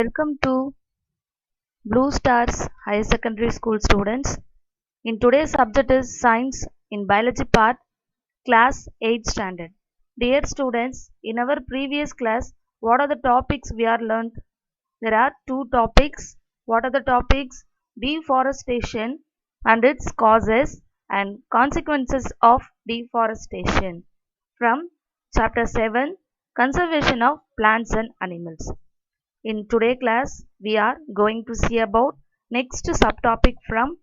Welcome to Blue Stars Higher Secondary School students. In today's subject is Science in Biology part, class 8th standard. Dear students, in our previous class, what are the topics we are learned? There are two topics. What are the topics? Deforestation and its causes and consequences of deforestation. From chapter 7, Conservation of Plants and Animals. In today's class, we are going to see about next subtopic from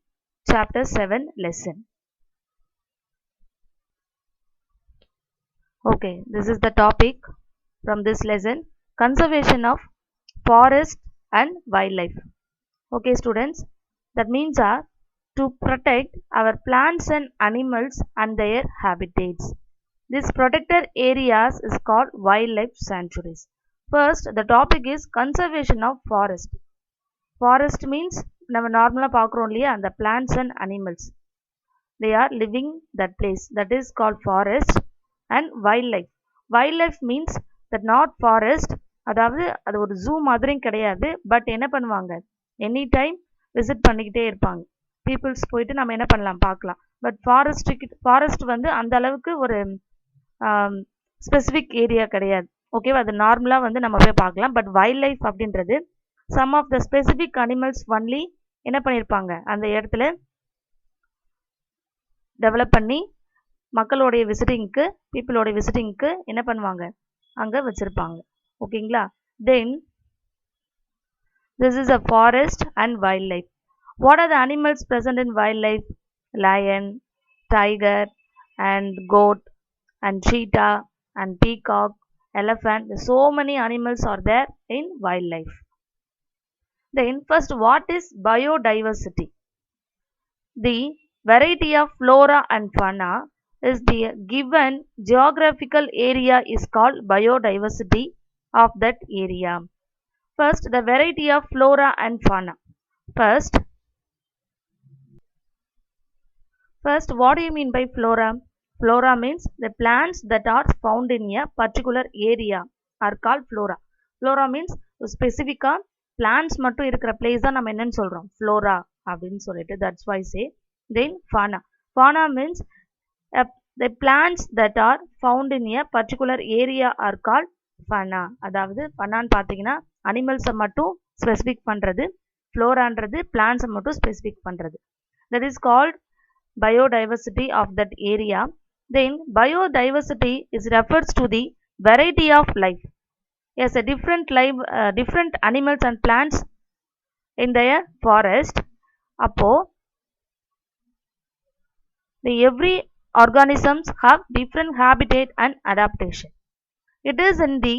chapter 7 lesson. Okay, this is the topic from this lesson, conservation of forest and wildlife. Okay students, that means to protect our plants and animals and their habitats. These protected areas is called wildlife sanctuaries. First, the topic is conservation of forest. Forest means நம்ம நார்மலாக பார்க்குறோம் இல்லையா அந்த plants and animals. They are living that place. That is called forest. And wildlife. Wildlife means that not forest. அதாவது அது ஒரு zoo மாதிரியும் கிடையாது. பட் என்ன பண்ணுவாங்க, எனி டைம் விசிட் பண்ணிக்கிட்டே இருப்பாங்க. பீப்புள்ஸ் போயிட்டு நம்ம என்ன பண்ணலாம் பார்க்கலாம். பட் ஃபாரஸ்ட் வந்து அந்த அளவுக்கு ஒரு ஸ்பெசிஃபிக் ஏரியா கிடையாது. ஓகேவா, அது நார்மலாக வந்து நம்ம போய் பார்க்கலாம். பட் வைல்ட் லைஃப் அப்படின்றது some of the specific animals only என்ன பண்ணியிருப்பாங்க, அந்த இடத்துல டெவலப் பண்ணி மக்களோடைய விசிட்டிங்க்கு, பீப்புளோடைய விசிட்டிங்க்கு என்ன பண்ணுவாங்க, அங்கே வச்சுருப்பாங்க. ஓகேங்களா. Then this is a forest and wild life. What are the animals present in wildlife? Lion, tiger and goat and cheetah and peacock, elephant. So many animals are there in wildlife. Then first, what is biodiversity? The variety of flora and fauna is the given geographical area is called biodiversity of that area. First, the variety of flora and fauna. First, what do you mean by flora? Flora means the plants that are found in a particular area are called flora. Flora means specific plants மட்டும் இருக்கிற place தான் நம்ம என்னன்னு சொல்றோம், flora அப்படின்னு சொல்லிட்டு. That's why I say. Then fauna. Fauna means the plants that are found in a particular area are called fauna. அதாவது ஃபனான்னு பார்த்தீங்கன்னா அனிமல்ஸை மட்டும் ஸ்பெசிஃபிக் பண்ணுறது, ஃப்ளோரான்றது பிளான்ஸை மட்டும் ஸ்பெசிஃபிக் பண்ணுறது. That is called biodiversity of that area. Then biodiversity is refers to the variety of life. Yes, a different animals and plants in their forest. அப்போ every organisms have different habitat and adaptation. It is in the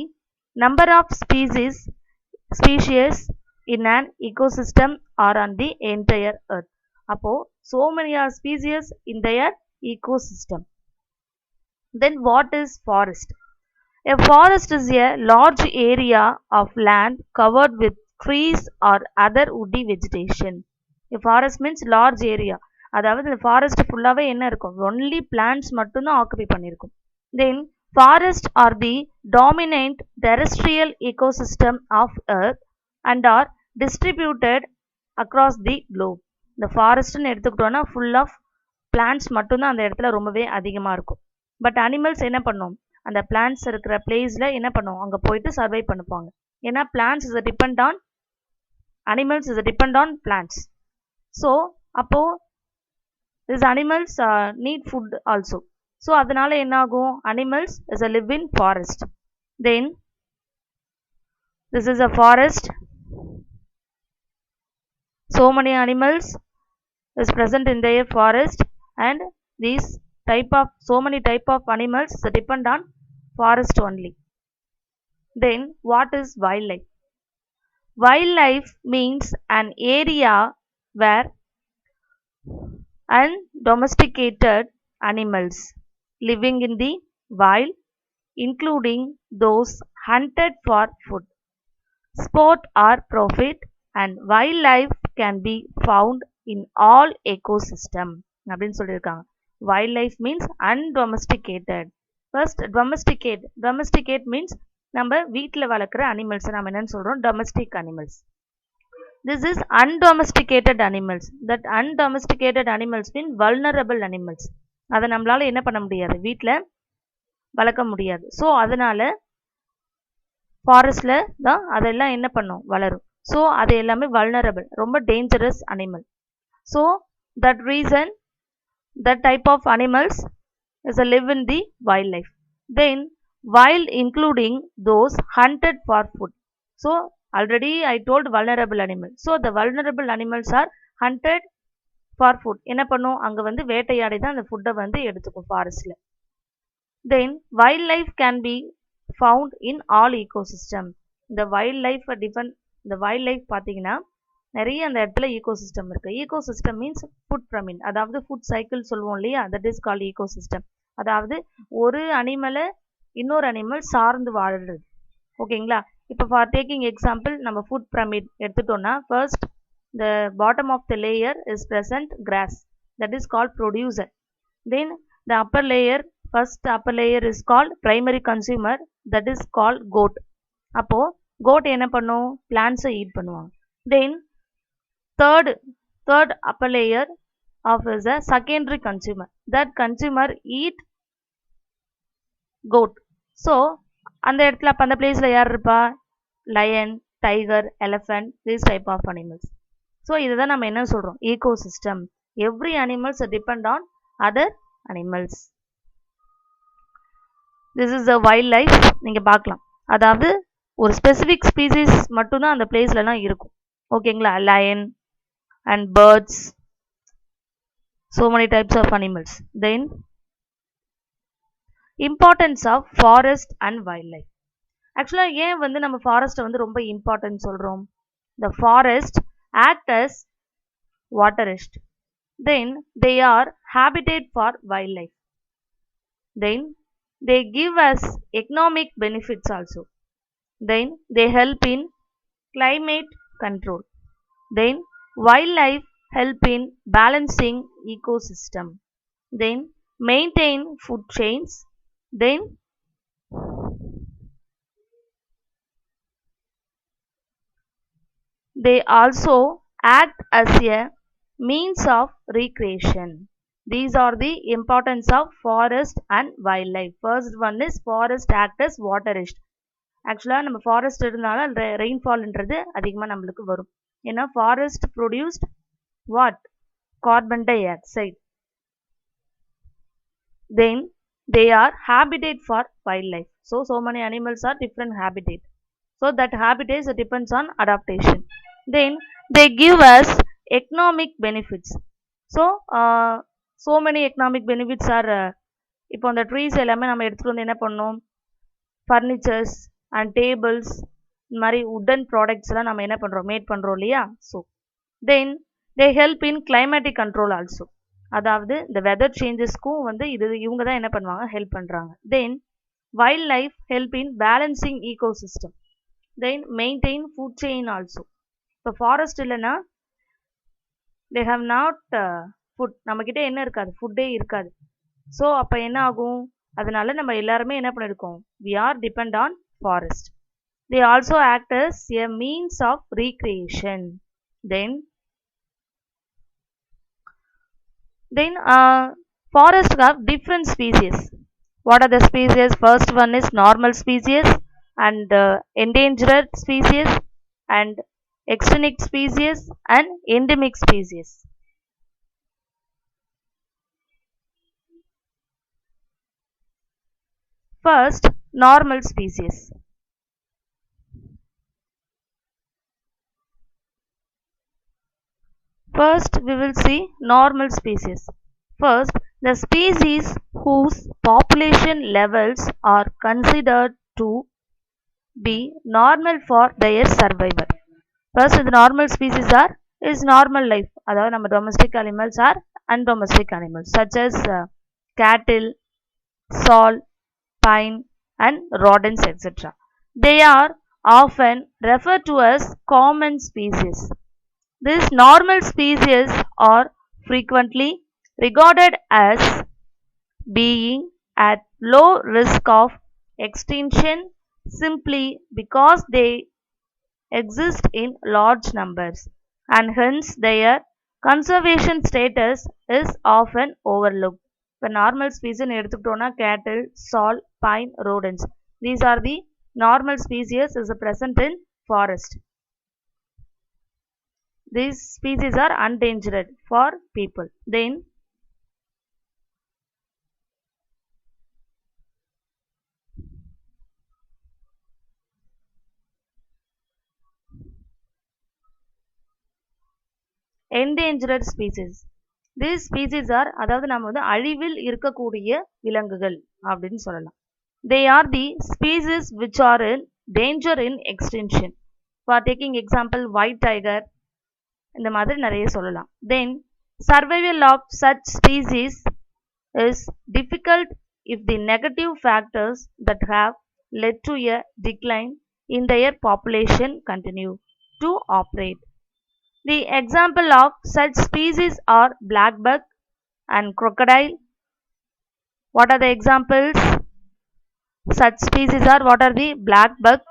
number of species in an ecosystem or on the entire earth. அப்போ so many are species in their ecosystem. Then what is forest? A forest is a large area of land covered with trees or other woody vegetation. A forest means large area. அதாவது இந்த forest ஃபுல்லாகவே என்ன இருக்கும், only plants மட்டும்தான் occupy பண்ணியிருக்கும். Then forest are the dominant terrestrial ecosystem of earth and are distributed across the globe. இந்த ஃபாரஸ்ட்னு எடுத்துக்கிட்டோன்னா full of plants மட்டும்தான் அந்த இடத்துல ரொம்பவே அதிகமாக இருக்கும். பட் அனிமல்ஸ் என்ன பண்ணும், அந்த பிளான்ட்ஸ் இருக்கிற பிளேஸில் என்ன பண்ணும், அங்கே போயிட்டு சர்வை பண்ணுவாங்க. ஏன்னா plants is depend on animals, is depend on plants. So அப்போது these animals need food also. So அதனால என்ன ஆகும், animals is a live in forest. Then this is a forest. So many animals is present in their forest and these so many type of animals depend on forest only. Then what is wildlife? Wildlife means an area where undomesticated animals living in the wild, including those hunted for food, sport or profit, and wildlife can be found in all ecosystem அப்படின்னு சொல்லியிருக்காங்க. Wildlife means undomesticated. First, domesticate means நம்ம வீட்டில் வளர்க்குற animals நம்ம என்னன்னு சொல்கிறோம், domestic animals. This is undomesticated animals. That undomesticated animals mean vulnerable animals. அதை நம்மளால என்ன பண்ண முடியாது, வீட்டில் வளர்க்க முடியாது. ஸோ அதனால ஃபாரஸ்டில் தான் அதெல்லாம் என்ன பண்ணும், வளரும். ஸோ அது எல்லாமே வல்னரபிள், ரொம்ப dangerous animal. So that reason that type of animals is a live in the wildlife. Then wild including those hunted for food. So already I told vulnerable animal. So the vulnerable animals are hunted for food. என்ன பண்ணும், அங்கே வந்து வேட்டையாடி தான் அந்த ஃபுட்டை வந்து எடுத்துக்கும் ஃபாரஸ்டில். Then wildlife can be found in all ecosystem. இந்த wildlife different, இந்த wildlife பார்த்தீங்கன்னா நிறைய அந்த இடத்துல ஈகோசிஸ்டம் இருக்குது. ஈகோசிஸ்டம் மீன்ஸ் ஃபுட் பிரமிட், அதாவது ஃபுட் சைக்கிள் சொல்லுவோம் இல்லையா, தட் இஸ் கால்ட் ஈகோசிஸ்டம். அதாவது ஒரு அனிமலை இன்னொரு அனிமல் சார்ந்து வாழ்றது. ஓகேங்களா? இப்போ ஃபார் டேக்கிங் எக்ஸாம்பிள், நம்ம ஃபுட் பிரமிட் எடுத்துட்டோம்னா, first the bottom of the layer is present grass, that is called producer. Then the upper layer, first upper layer is called primary consumer, that is called goat. அப்போது goat என்ன பண்ணும், பிளான்ஸை eat பண்ணுவாங்க. தென் third upper layer of is a secondary consumer, that consumer eat goat. So அந்த இடத்துல அப்போ அந்த பிளேஸில் யார் இருப்பா, lion, tiger, elephant, this type of animals. So இதுதான் நம்ம என்ன சொல்கிறோம், ecosystem. Every animals depend on other animals. This is a wildlife. நீங்கள் பார்க்கலாம், அதாவது ஒரு ஸ்பெசிஃபிக் ஸ்பீசிஸ் மட்டும்தான் அந்த பிளேஸ்லலாம் இருக்கும். ஓகேங்களா? Lion and birds, so many types of animals. Then importance of forest and wildlife. Actually ஏன் வந்து நம்ம ஃபாரஸ்ட்டை வந்து ரொம்ப இம்பார்ட்டன்ட் சொல்கிறோம், the forest act as waterist. Then they are habitat for wildlife. Then they give us economic benefits also. Then they help in climate control. Then wildlife help in balancing ecosystem. Then maintain food chains. Then they also act as a means of recreation. These are the importance of forest and wildlife. First one is forest act as waterist. ஆக்சுவலாக நம்ம forest இருந்தாலும் ரெயின்ஃபால்ன்றது அதிகமாக நம்மளுக்கு வரும். ஏன்னா forest produced what, carbon di oxide. Then they are habitat for wild life. So many animals are different habitat. So that habitat depends on adaptation. Then they give us economic benefits. So many economic benefits are இப்போ அந்த trees எல்லாமே நம்ம எடுத்துகிட்டு வந்து என்ன பண்ணோம், furnitures and tables, இந்த மாதிரி உட்டன் ப்ராடக்ட்ஸ் எல்லாம் நம்ம என்ன பண்ணுறோம், மேட் பண்ணுறோம் இல்லையா. So then they help in climatic control also. அதாவது இந்த வெதர் சேஞ்சஸ்க்கும் வந்து இவங்க தான் என்ன பண்ணுவாங்க, ஹெல்ப் பண்ணுறாங்க. Then wild life help in balancing ecosystem. Then maintain food chain also. இப்போ ஃபாரஸ்ட் இல்லைன்னா தே ஹாவ் நாட் ஃபுட், நம்மக்கிட்ட என்ன இருக்காது, ஃபுட்டே இருக்காது. ஸோ அப்போ என்ன ஆகும், அதனால நம்ம எல்லாருமே என்ன பண்ணியிருக்கோம், we are depend on forest. They also act as a means of recreation. Then forest have different species. What are the species? First one is normal species and endangered species and extinct species and endemic species. First, normal species. First, we will see normal species. First, the species whose population levels are considered to be normal for their survival. First, the normal species is normal life. அதாவது நம்ம domestic animals are undomestic animals such as cattle, salt, pine and rodents etc. They are often referred to as common species. These normal species are frequently regarded as being at low risk of extinction simply because they exist in large numbers and hence their conservation status is often overlooked. இப்போ normal ஸ்பீசின்னு எடுத்துக்கிட்டோம்னா கேட்டில், சால், pine, rodents. These are the normal species is present in forest. These species are endangered for people. Then endangered species. These species are அதாவது நம்ம வந்து அழிவில் இருக்கக்கூடிய விலங்குகள் அப்படின்னு சொல்லலாம். They are the species which are in danger in extinction. For taking example, white tiger இந்த மாதிரி நிறைய சொல்லலாம். Then survival of such species is difficult if the negative factors that have led to a decline in their population continue to operate. The example of such species are black buck and crocodile. What are the examples? Such species are what are the black buck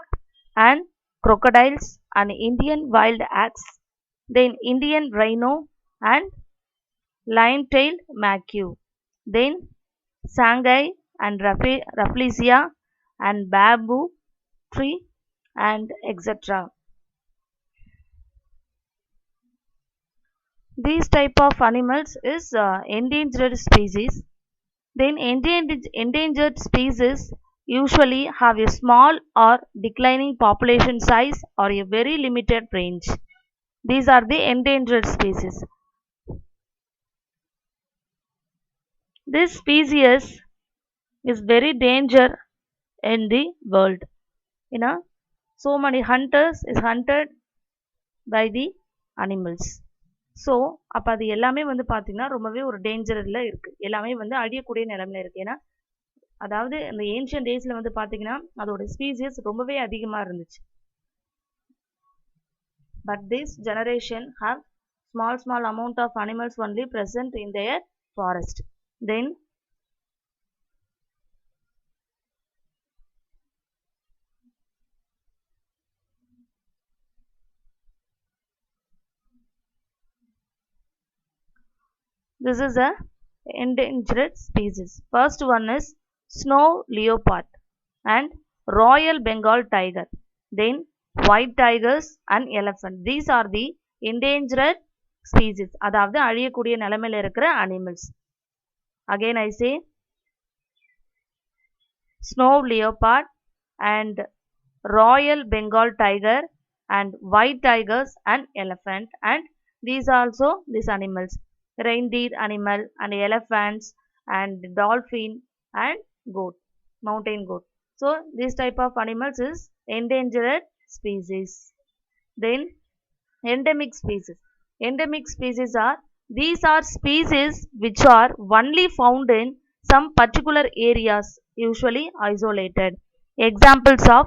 and crocodiles and Indian wild axe, then Indian rhino and lion-tailed macaque, then Sangai and Rafflesia and bamboo tree and etc. These type of animals is endangered species. Then endangered species usually have a small or declining population size or a very limited range. These are the endangered species. This species is very danger in the world. You know, so many hunters is hunted by the animals. So அப்போ அது எல்லாமே வந்து பார்த்தீங்கன்னா ரொம்பவே ஒரு டேஞ்சரில் இருக்குது, எல்லாமே வந்து அழியக்கூடிய நிலமையில இருக்குது. ஏன்னா அதாவது இந்த ஏன்ஷியன் டேஸில் வந்து பார்த்தீங்கன்னா அதோட ஸ்பீசிஸ் ரொம்பவே அதிகமாக இருந்துச்சு. But this generation have small amount of animals only present in their forest. Then this is a endangered species. First one is snow leopard and Royal Bengal tiger. Then white tigers and elephant. These are the endangered species. அதாவது அழியக்கூடிய நிலைமையில இருக்கிற animals. Again I say snow leopard and Royal Bengal tiger and white tigers and elephant, and these also these animals. Reindeer animal and elephants and dolphin and goat, mountain goat. So this type of animals is endangered species. Then endemic species. Endemic species are these are species which are only found in some particular areas, usually isolated. Examples of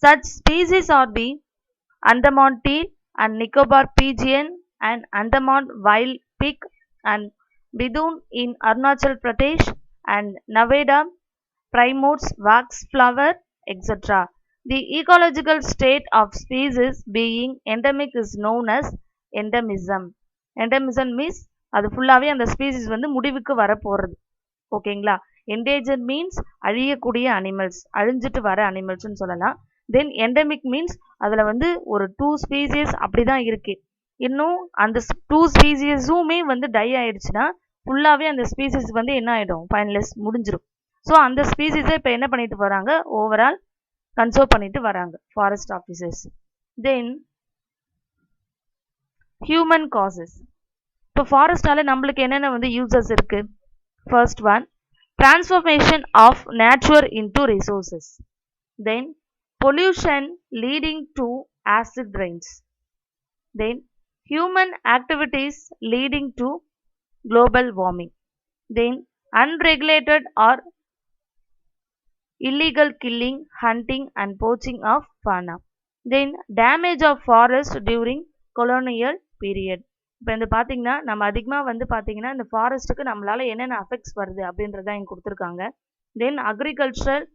such species are the Andaman teal and Nicobar pigeon and Andaman wild pig and Bidun in Arunachal Pradesh and Nevada primates, wax flower, etc. The ecological state of species being endemic is known as endemism. Endemism means அது ஃபுல்லாகவே அந்த species வந்து முடிவுக்கு வர போகிறது. ஓகேங்களா? Endanger means அழியக்கூடிய animals, அழிஞ்சிட்டு வர அனிமல்ஸ்ன்னு சொல்லலாம். தென் எண்டமிக் மீன்ஸ் அதில் வந்து ஒரு 2 ஸ்பீசிஸ் அப்படி தான் இருக்குது. இன்னும் அந்த 2 ஸ்பீசிஸுமே வந்து டை ஆயிடுச்சுன்னா ஃபுல்லாகவே அந்த ஸ்பீசிஸ் வந்து என்ன ஆகிடும், ஃபைனலைஸ் முடிஞ்சிடும். ஸோ அந்த ஸ்பீசிஸை இப்போ என்ன பண்ணிட்டு வராங்க, ஓவரால் கன்சர்வ் பண்ணிட்டு வராங்க forest officers. Then human causes. இப்போ ஃபாரஸ்டால நம்மளுக்கு என்னென்ன வந்து யூசஸ் இருக்கு? First one, transformation of nature into resources. Then pollution leading to acid rains. Then human activities leading to global warming. Then unregulated or illegal killing, hunting and poaching of fauna. Then damage of forest during colonial period. இப்போ இந்த பார்த்தீங்கன்னா நம்ம அதிகமாக வந்து பார்த்தீங்கன்னா இந்த ஃபாரஸ்ட்டுக்கு நம்மளால் என்னென்ன அஃபெக்ட்ஸ் வருது அப்படின்றத இங்கே கொடுத்துருக்காங்க. Then agricultural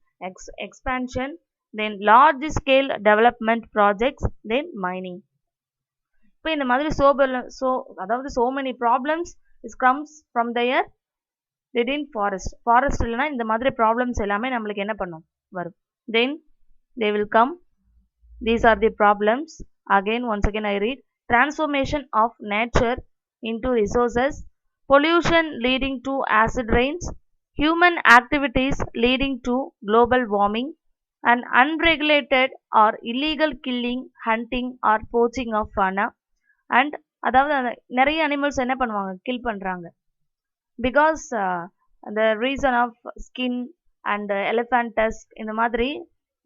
expansion then large scale development projects, then mining. இப்போ இந்த மாதிரி அதாவது so many problems is comes from their within forest இல்லைனா இந்த மாதிரி ப்ராப்ளம்ஸ் எல்லாமே நம்மளுக்கு என்ன பண்ணும் வரும். then they will come. These are the problems. Again, once again I read. Transformation of nature into resources, pollution leading to acid rains, human activities leading to global warming, and unregulated or illegal killing, hunting or poaching of fauna. And அதாவது நிறைய animals என்ன பண்ணுவாங்க, kill பண்ணுறாங்க. Because the reason of skin and elephant tusk இந்த மாதிரி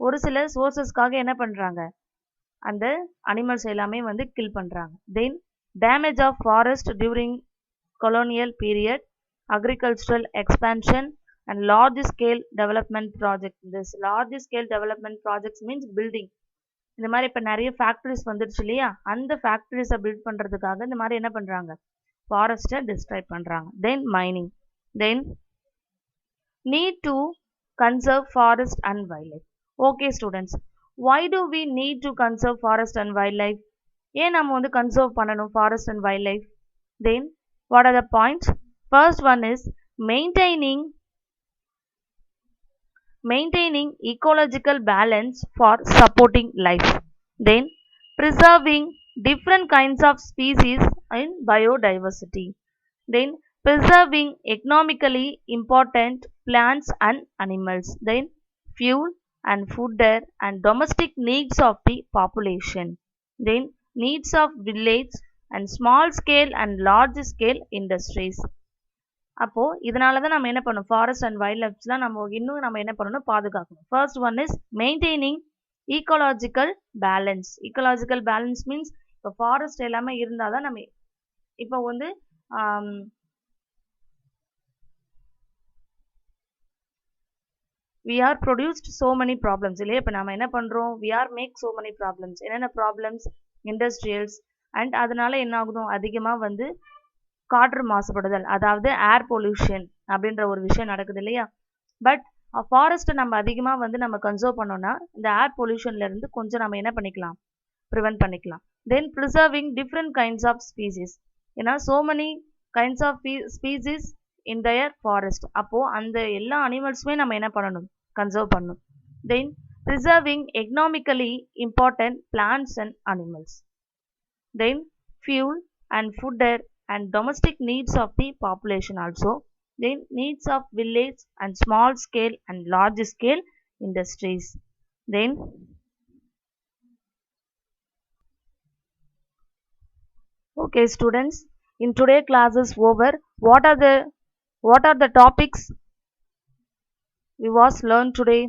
ஒரு சில சோர்சஸ்க்காக என்ன பண்ணுறாங்க, அந்த அனிமல்ஸ் எல்லாமே வந்து கில் பண்ணுறாங்க. Then damage of forest during colonial period, agricultural expansion and large scale development project. This large scale development projects means building. இந்த மாதிரி இப்போ நிறைய ஃபேக்ட்ரிஸ் வந்துடுச்சு இல்லையா, அந்த ஃபேக்ட்ரிஸை பில்ட் பண்ணுறதுக்காக இந்த மாதிரி என்ன பண்ணுறாங்க, ஃபாரஸ்ட்டை டிஸ்ட்ராய் பண்ணுறாங்க. Then mining. Then need to conserve forest and wildlife. Okay students, why do we need to conserve forest and wildlife? ஏன் நம்ம வந்து கன்சர்வ் பண்ணணும் forest and wildlife? Then what are the points? First one is maintaining ecological balance for supporting life. Then preserving different kinds of species in biodiversity. Then preserving economically important plants and animals. Then fuel and fodder and domestic needs of the population. Then needs of village and small scale and large scale industries. அப்போ இதனால தான் நம்ம என்ன பண்ணணும், forest and wild லைஃப்ஸ்லாம் நம்ம என்ன பண்ணணும், பாதுகாக்கணும். First one is maintaining ecological balance. Ecological balance means இப்போ ஃபாரஸ்ட் எல்லாமே இருந்தால் தான் நம்ம இப்போ வந்து we are produced so many problems இல்லையா. இப்போ நம்ம என்ன பண்ணுறோம், we are make so many problems. என்னென்ன ப்ராப்ளம்ஸ், இண்டஸ்ட்ரியல்ஸ், அண்ட் அதனால என்ன ஆகுதும், அதிகமாக வந்து காற்று மாசுபடுதல், அதாவது ஏர் பொல்யூஷன் அப்படின்ற ஒரு விஷயம் நடக்குது இல்லையா. பட் ஃபாரஸ்ட்டை நம்ம அதிகமாக வந்து நம்ம கன்சர்வ் பண்ணோம்னா இந்த ஏர் பொல்யூஷன்லேருந்து கொஞ்சம் நம்ம என்ன பண்ணிக்கலாம், ப்ரிவென்ட் பண்ணிக்கலாம். Then preserving different kinds of species. ஏன்னா so many kinds of species in their forest. அப்போது அந்த எல்லா அனிமல்ஸுமே நம்ம என்ன பண்ணணும், கன்சர்வ் பண்ணணும். Then preserving economically important plants and animals. Then fuel and fodder and domestic needs of the population also. Then needs of village and small scale and large scale industries. Then okay students, in today class is over. What are the topics we was learned today?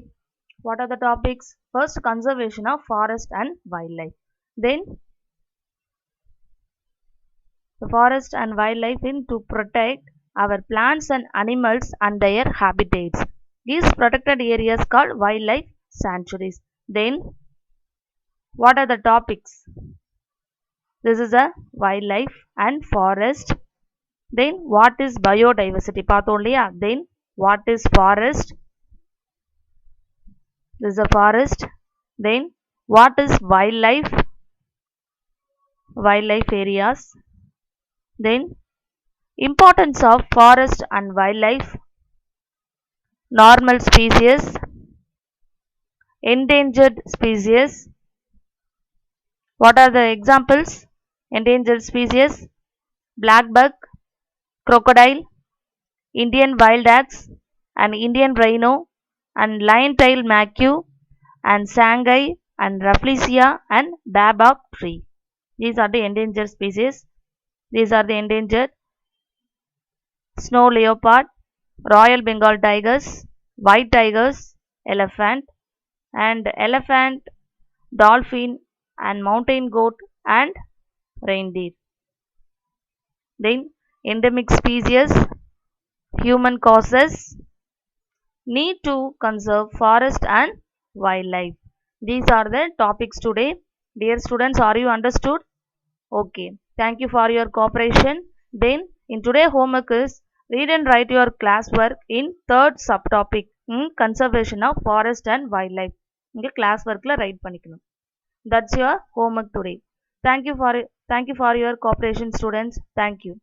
What are the topics? First, conservation of forest and wildlife. Then the forest and wildlife in to protect our plants and animals and their habitats. These protected areas called wildlife sanctuaries. Then what are the topics? This is a wildlife and forest. Then what is biodiversity? Pathom இல்லையா. Then what is forest? This is a forest. Then what is wildlife? Wildlife areas. Then importance of forest and wildlife, normal species, endangered species. What are the examples? Endangered species: black buck, crocodile, Indian wild axe, and Indian rhino, and lion-tailed macaw, and sangai, and rafflesia, and baobab tree. These are the endangered species. These are the endangered: snow leopard, Royal Bengal tigers, white tigers, elephant, dolphin, and mountain goat, and reindeer. Then endemic species, human causes, need to conserve forest and wildlife. These are the topics today. Dear students, are you understood? Okay. Thank you for your cooperation. Then in today's homework is read and write your classwork in third subtopic, conservation of forest and wildlife. இங்கே class ஒர்க்கில் right பண்ணிக்கணும். That's your homework today. Thank you for your cooperation students. Thank you.